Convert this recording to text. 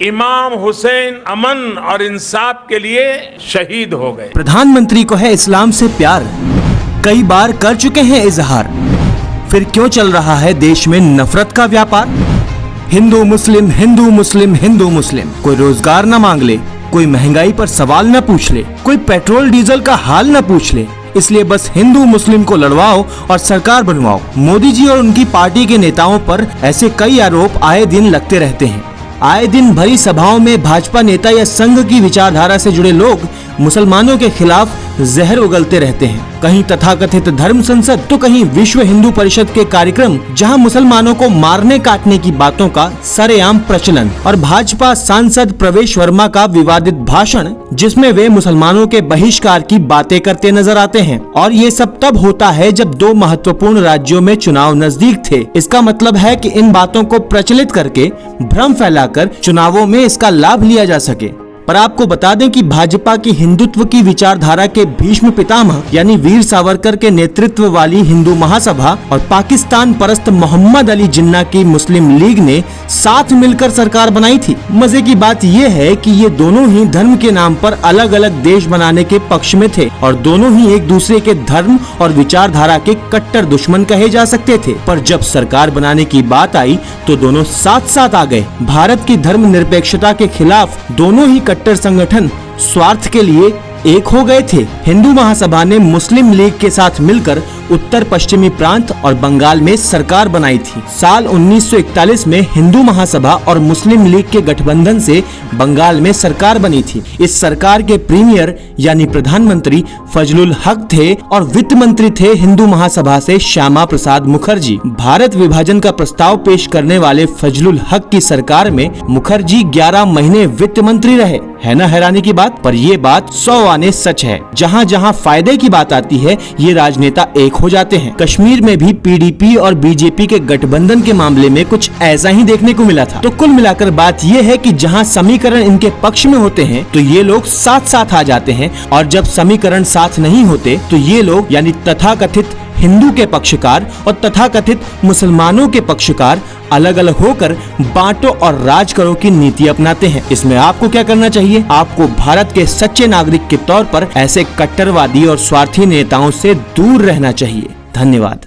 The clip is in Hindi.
इमाम हुसैन अमन और इंसाफ के लिए शहीद हो गए। प्रधानमंत्री को है इस्लाम से प्यार, कई बार कर चुके हैं इजहार, फिर क्यों चल रहा है देश में नफरत का व्यापार। हिंदू मुस्लिम हिंदू मुस्लिम हिंदू मुस्लिम, कोई रोजगार न मांग ले, कोई महंगाई पर सवाल न पूछ ले, कोई पेट्रोल डीजल का हाल न पूछ ले, इसलिए बस हिंदू मुस्लिम को लड़वाओ और सरकार बनवाओ। मोदी जी और उनकी पार्टी के नेताओं पर ऐसे कई आरोप आए दिन लगते रहते हैं। आए दिन भरी सभाओं में भाजपा नेता या संघ की विचारधारा से जुड़े लोग मुसलमानों के खिलाफ जहर उगलते रहते हैं। कहीं तथाकथित धर्म संसद तो कहीं विश्व हिंदू परिषद के कार्यक्रम, जहां मुसलमानों को मारने काटने की बातों का सरेआम प्रचलन, और भाजपा सांसद प्रवेश वर्मा का विवादित भाषण जिसमें वे मुसलमानों के बहिष्कार की बातें करते नजर आते हैं। और ये सब तब होता है जब दो महत्वपूर्ण राज्यों में चुनाव नजदीक थे। इसका मतलब है कि इन बातों को प्रचलित करके भ्रम फैलाकर चुनावों में इसका लाभ लिया जा सके। पर आपको बता दें कि भाजपा की हिंदुत्व की विचारधारा के भीष्म पितामह यानी वीर सावरकर के नेतृत्व वाली हिंदू महासभा और पाकिस्तान परस्त मोहम्मद अली जिन्ना की मुस्लिम लीग ने साथ मिलकर सरकार बनाई थी। मजे की बात यह है कि ये दोनों ही धर्म के नाम पर अलग अलग देश बनाने के पक्ष में थे और दोनों ही एक दूसरे के धर्म और विचारधारा के कट्टर दुश्मन कहे जा सकते थे। पर जब सरकार बनाने की बात आई तो दोनों साथ साथ आ गए। भारत की धर्म निरपेक्षता के खिलाफ दोनों ही कट्टर संगठन स्वार्थ के लिए एक हो गए थे। हिंदू महासभा ने मुस्लिम लीग के साथ मिलकर उत्तर पश्चिमी प्रांत और बंगाल में सरकार बनाई थी। साल 1941 में हिंदू महासभा और मुस्लिम लीग के गठबंधन से बंगाल में सरकार बनी थी। इस सरकार के प्रीमियर यानी प्रधानमंत्री फजलुल हक थे और वित्त मंत्री थे हिंदू महासभा से श्यामा प्रसाद मुखर्जी। भारत विभाजन का प्रस्ताव पेश करने वाले फजलुल हक की सरकार में मुखर्जी 11 महीने वित्त मंत्री रहे। है ना हैरानी की बात। पर ये बात 100 आने सच है। जहाँ जहाँ फायदे की बात आती है ये राजनेता एक हो जाते हैं। कश्मीर में भी पीडीपी और बीजेपी के गठबंधन के मामले में कुछ ऐसा ही देखने को मिला था। तो कुल मिलाकर बात ये है कि जहाँ समीकरण इनके पक्ष में होते हैं तो ये लोग साथ साथ आ जाते हैं, और जब समीकरण साथ नहीं होते तो ये लोग यानी तथाकथित हिंदू के पक्षकार और तथाकथित मुसलमानों के पक्षकार अलग अलग होकर बांटो और राज करो की नीति अपनाते हैं। इसमें आपको क्या करना चाहिए? आपको भारत के सच्चे नागरिक के तौर पर ऐसे कट्टरवादी और स्वार्थी नेताओं से दूर रहना चाहिए। धन्यवाद।